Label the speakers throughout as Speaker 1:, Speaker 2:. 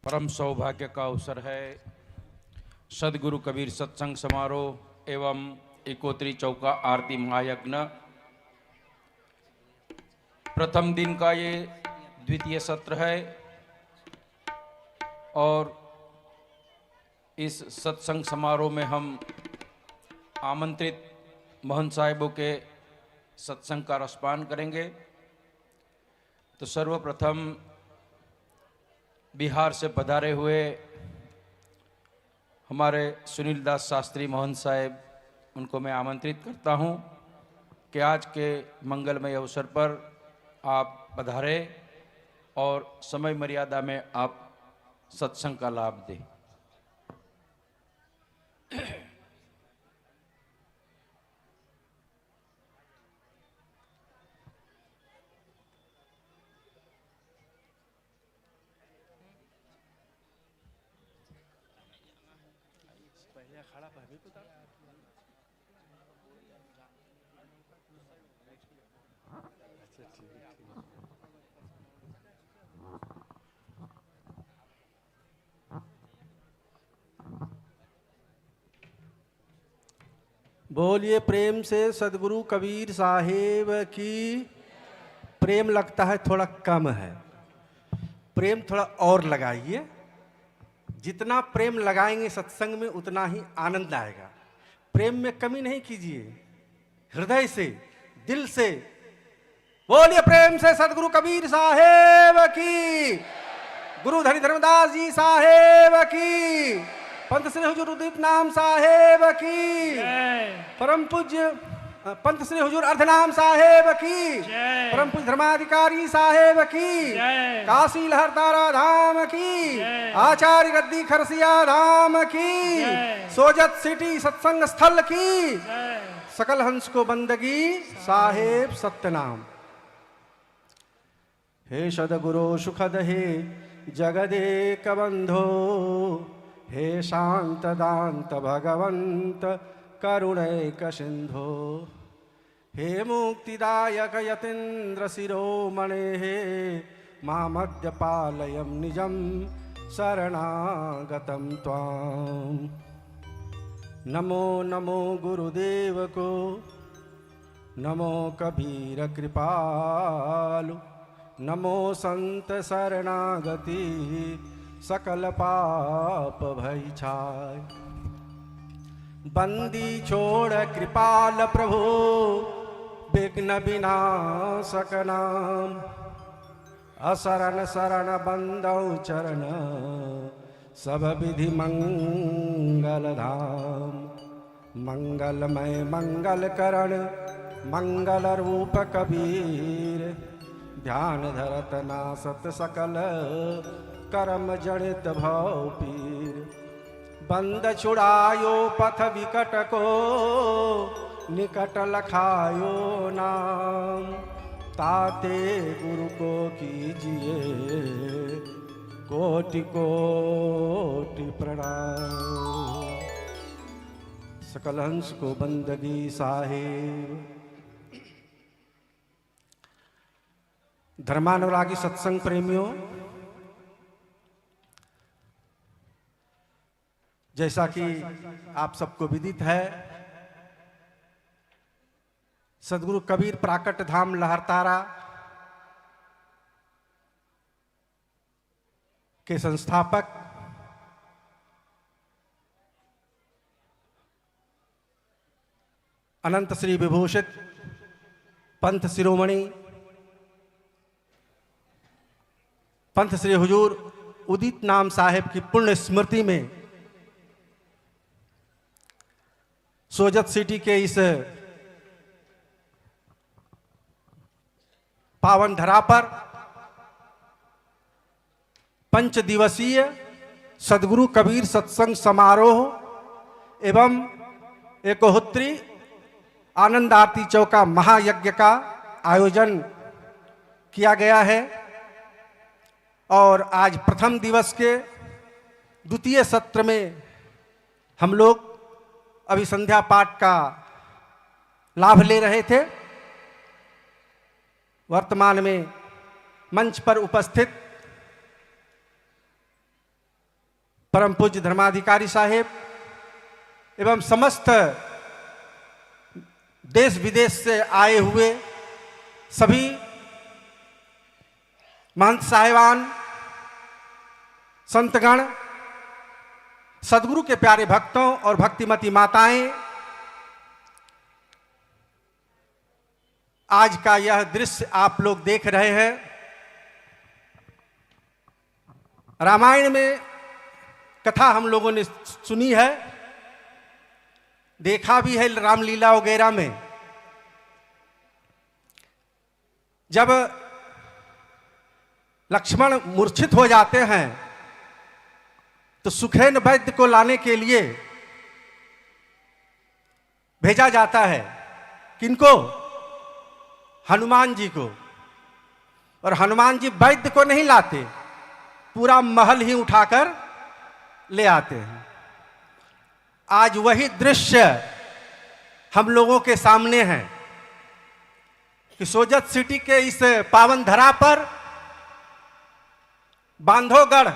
Speaker 1: परम सौभाग्य का अवसर है सदगुरु कबीर सत्संग समारोह एवं इकोत्री चौका आरती महायज्ञ प्रथम दिन का ये द्वितीय सत्र है और इस सत्संग समारोह में हम आमंत्रित महंत साहिबों के सत्संग का रसपान करेंगे। तो सर्वप्रथम बिहार से पधारे हुए हमारे सुनील दास शास्त्री मोहन साहेब, उनको मैं आमंत्रित करता हूं कि आज के मंगलमय अवसर पर आप पधारे और समय मर्यादा में आप सत्संग का लाभ दें।
Speaker 2: बोलिए प्रेम से सदगुरु कबीर साहेब की। प्रेम लगता है थोड़ा कम है, प्रेम थोड़ा और लगाइए। जितना प्रेम लगाएंगे सत्संग में उतना ही आनंद आएगा। प्रेम में कमी नहीं कीजिए, हृदय से, दिल से बोलिए प्रेम से सदगुरु कबीर साहेब की, गुरु धनी धर्मदास जी साहेब की, पंत श्री हुजूर उदित नाम साहेब की, परम पूज्य पंत श्री हुजूर अर्धनाम साहेब की, परम पूज्य धर्माधिकारी साहेब की, काशी लहरतारा धाम की, आचार्य गद्दी खरसिया धाम की, सोजत सिटी सत्संग स्थल की, सकल हंस को बंदगी साहेब सत्यनाम। हे सदगुरु सुखद हे जगदेक बंधो, हे शांत दांत भगवंत करुणैक सिंधो, हे मुक्तिदायक यतीन्द्र शिरोमणे, हे मामद्य पालयं निजं शरणागतं त्वां। नमो नमो गुरुदेव को, नमो कबीर कृपालु, नमो संत शरणागति सकल पाप भय छाय। बंदी छोड़ कृपाल प्रभु, विघ्न विनाशक नाम, असरण शरण बंदौ चरण, सब विधि मंगल धाम। मंगलमय मंगल करण, मंगल रूप कबीर, ध्यान धरत नासत सकल कर्म जड़ित भव पीर। बंद छुड़ायो पथ विकट को, निकट लखायो नाम, ताते गुरु को कीजिए कोटि कोटि प्रणाम। सकल हंस को बंदगी साहेब। धर्मानुरागी सत्संग प्रेमियों, जैसा कि आप सबको विदित है, सदगुरु कबीर प्राकट धाम लहरतारा के संस्थापक अनंत श्री विभूषित पंथ शिरोमणि पंथ श्री हुजूर उदित नाम साहेब की पुण्य स्मृति में सोजत सिटी के इस पावन धरा पर पंच दिवसीय सदगुरु कबीर सत्संग समारोह एवं एकोहोत्री आनंद आरती चौका महायज्ञ का आयोजन किया गया है। और आज प्रथम दिवस के द्वितीय सत्र में हम लोग अभी संध्या पाठ का लाभ ले रहे थे। वर्तमान में मंच पर उपस्थित परम पूज्य धर्माधिकारी साहेब एवं समस्त देश विदेश से आए हुए सभी महंत साहिबान, संतगण, सदगुरु के प्यारे भक्तों और भक्तिमती माताएं, आज का यह दृश्य आप लोग देख रहे हैं। रामायण में कथा हम लोगों ने सुनी है, देखा भी है रामलीला वगैरह में। जब लक्ष्मण मूर्छित हो जाते हैं तो सुखेन वैद्य को लाने के लिए भेजा जाता है। किनको? हनुमान जी को। और हनुमान जी वैद्य को नहीं लाते, पूरा महल ही उठाकर ले आते हैं। आज वही दृश्य हम लोगों के सामने है कि सोजत सिटी के इस पावन धरा पर बांधवगढ़,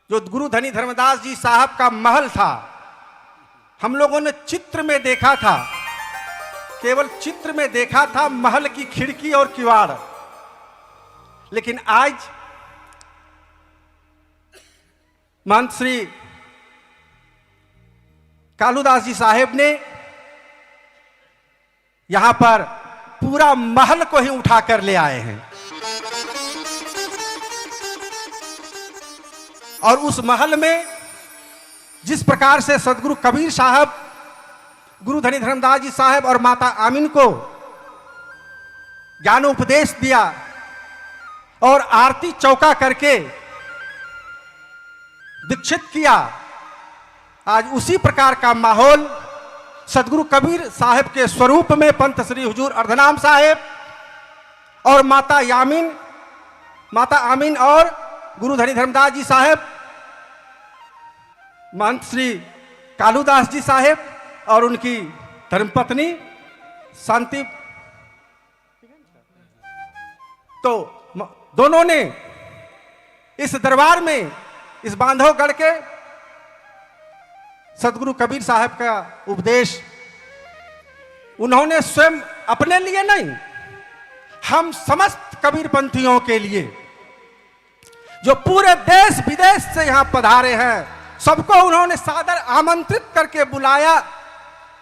Speaker 2: जो गुरु धनी धर्मदास जी साहब का महल था, हम लोगों ने चित्र में देखा था, केवल चित्र में देखा था, महल की खिड़की और किवाड़। लेकिन आज महंत श्री कालूदास जी साहेब ने यहां पर पूरा महल को ही उठाकर ले आए हैं। और उस महल में जिस प्रकार से सदगुरु कबीर साहब, गुरु धनी धर्मदास जी साहब और माता आमीन को ज्ञानोपदेश दिया और आरती चौका करके दीक्षित किया, आज उसी प्रकार का माहौल सदगुरु कबीर साहब के स्वरूप में पंत श्री हुजूर अर्धनाम साहेब और माता आमीन और गुरु धनी धर्मदास जी साहेब, महंत श्री कालूदास जी साहेब और उनकी धर्मपत्नी शांति, तो दोनों ने इस दरबार में, इस बांधवगढ़ के सदगुरु कबीर साहब का उपदेश उन्होंने स्वयं अपने लिए नहीं, हम समस्त कबीर पंथियों के लिए, जो पूरे देश विदेश से यहां पधारे हैं, सबको उन्होंने सादर आमंत्रित करके बुलाया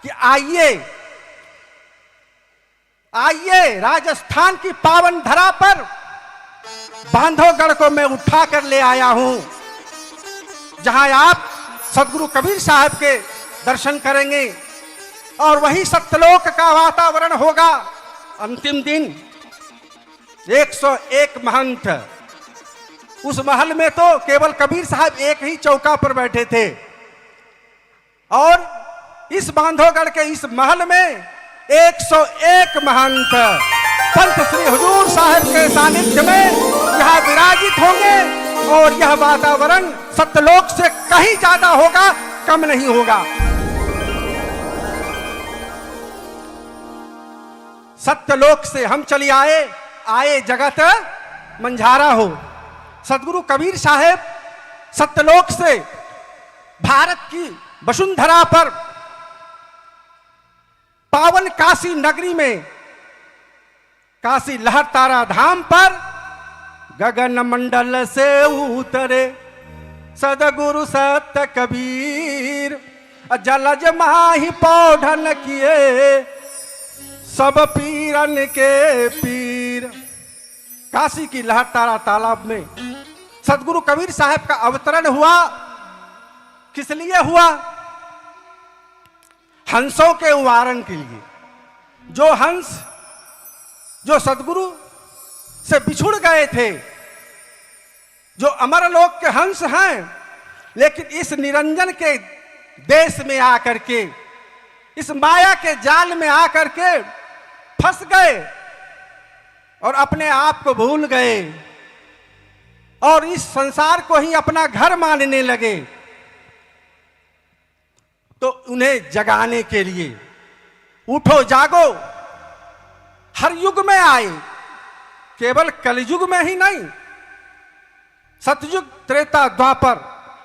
Speaker 2: कि आइए आइए, राजस्थान की पावन धरा पर बांधवगढ़ को मैं उठा कर ले आया हूं, जहां आप सदगुरु कबीर साहब के दर्शन करेंगे और वही सत्यलोक का वातावरण होगा। अंतिम दिन 101 महंत, उस महल में तो केवल कबीर साहब एक ही चौका पर बैठे थे, और इस बांधवगढ़ के इस महल में 101 महंत पंत श्री हुजूर साहब के सानिध्य में यहां विराजित होंगे, और यह वातावरण सत्यलोक से कहीं ज्यादा होगा, कम नहीं होगा। सत्यलोक से हम चली आए जगत मंझारा हो। सदगुरु कबीर साहेब सत्यलोक से भारत की वसुंधरा पर पावन काशी नगरी में, काशी लहर तारा धाम पर गगन मंडल से उतरे सदगुरु सत्य कबीर, जलज माही पौधन किए सब पीरन के पीर। काशी की लहर तारा तालाब में सदगुरु कबीर साहब का अवतरण हुआ। किस लिए हुआ? हंसों के उवारण के लिए। जो हंस जो सदगुरु से बिछुड़ गए थे, जो अमरलोक के हंस हैं, लेकिन इस निरंजन के देश में आकर के, इस माया के जाल में आकर के फंस गए और अपने आप को भूल गए और इस संसार को ही अपना घर मानने लगे। तो उन्हें जगाने के लिए उठो जागो, हर युग में आए, केवल कलयुग में ही नहीं, सतयुग, त्रेता, द्वापर,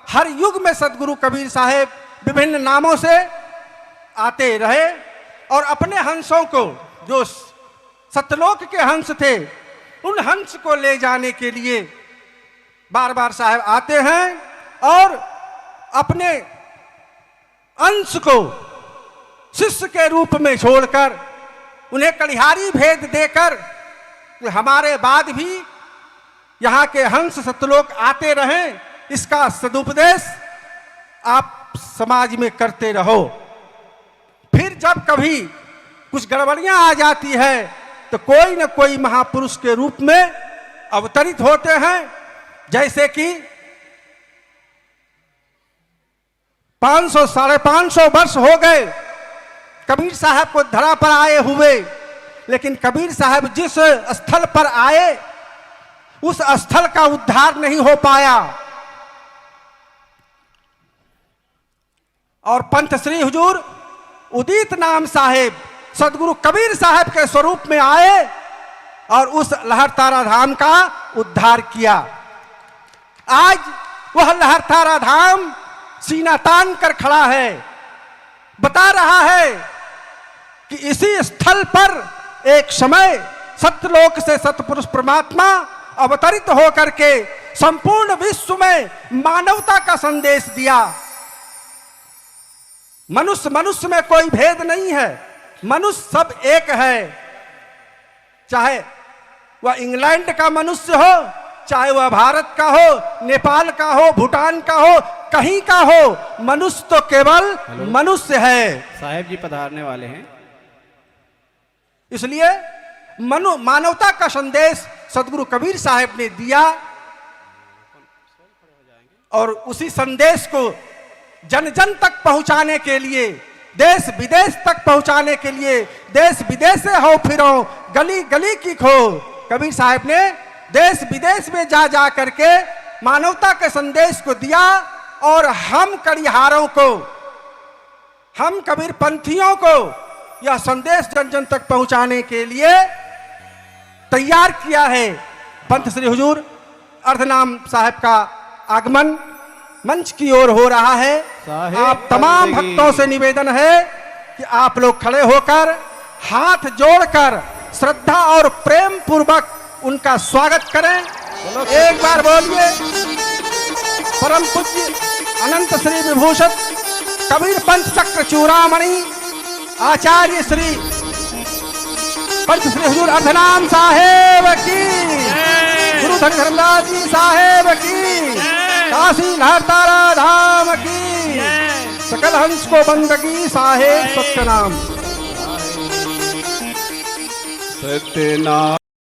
Speaker 2: हर युग में सदगुरु कबीर साहेब विभिन्न नामों से आते रहे और अपने हंसों को, जो सतलोक के हंस थे, उन हंस को ले जाने के लिए बार बार साहेब आते हैं और अपने अंश को शिष्य के रूप में छोड़कर उन्हें कलिहारी भेद देकर हमारे बाद भी यहाँ के हंस सतलोक आते रहें, इसका सदुपदेश आप समाज में करते रहो। फिर जब कभी कुछ गड़बड़ियां आ जाती है तो कोई न कोई महापुरुष के रूप में अवतरित होते हैं। जैसे कि 500 साढ़े 500 वर्ष हो गए कबीर साहब को धरा पर आए हुए, लेकिन कबीर साहब जिस स्थल पर आए उस स्थल का उद्धार नहीं हो पाया। और पंथ श्री हुजूर उदित नाम साहेब सदगुरु कबीर साहब के स्वरूप में आए और उस लहरतारा धाम का उद्धार किया। आज वह लहरतारा धाम सीना तान कर खड़ा है, बता रहा है कि इसी स्थल पर एक समय सत्यलोक से सतपुरुष परमात्मा अवतरित होकर के संपूर्ण विश्व में मानवता का संदेश दिया। मनुष्य मनुष्य में कोई भेद नहीं है, मनुष्य सब एक है। चाहे वह इंग्लैंड का मनुष्य हो, चाहे वह भारत का हो, नेपाल का हो, भूटान का हो, कहीं का हो, मनुष्य तो केवल मनुष्य है।
Speaker 3: साहेब जी पधारने वाले हैं।
Speaker 2: इसलिए मानवता का संदेश सदगुरु कबीर साहब ने दिया और उसी संदेश को जन जन तक पहुंचाने के लिए, देश विदेश तक पहुंचाने के लिए, देश विदेश से हो फिरो गली गली की खो, कबीर साहब ने देश विदेश में जा जा करके मानवता के संदेश को दिया। और हम कड़िहारों को, हम कबीर पंथियों को यह संदेश जन जन तक पहुंचाने के लिए तैयार किया है। पंथ श्री हुजूर अर्धनाम साहब का आगमन मंच की ओर हो रहा है। आप तमाम भक्तों से निवेदन है कि आप लोग खड़े होकर हाथ जोड़कर श्रद्धा और प्रेम पूर्वक उनका स्वागत करें। एक बार बोलिए, परम पूज्य अनंत श्री विभूषित कबीर पंथ चक्र चूड़ामणि आचार्य श्री पंथ श्री हुजूर अर्धनाम साहेब की, गुरु धन धर्मदास जी साहेब की, काशी लहरतारा धाम की, सकल हंस को बंदगी साहेब सत्यनाम।
Speaker 3: सत्यनाम।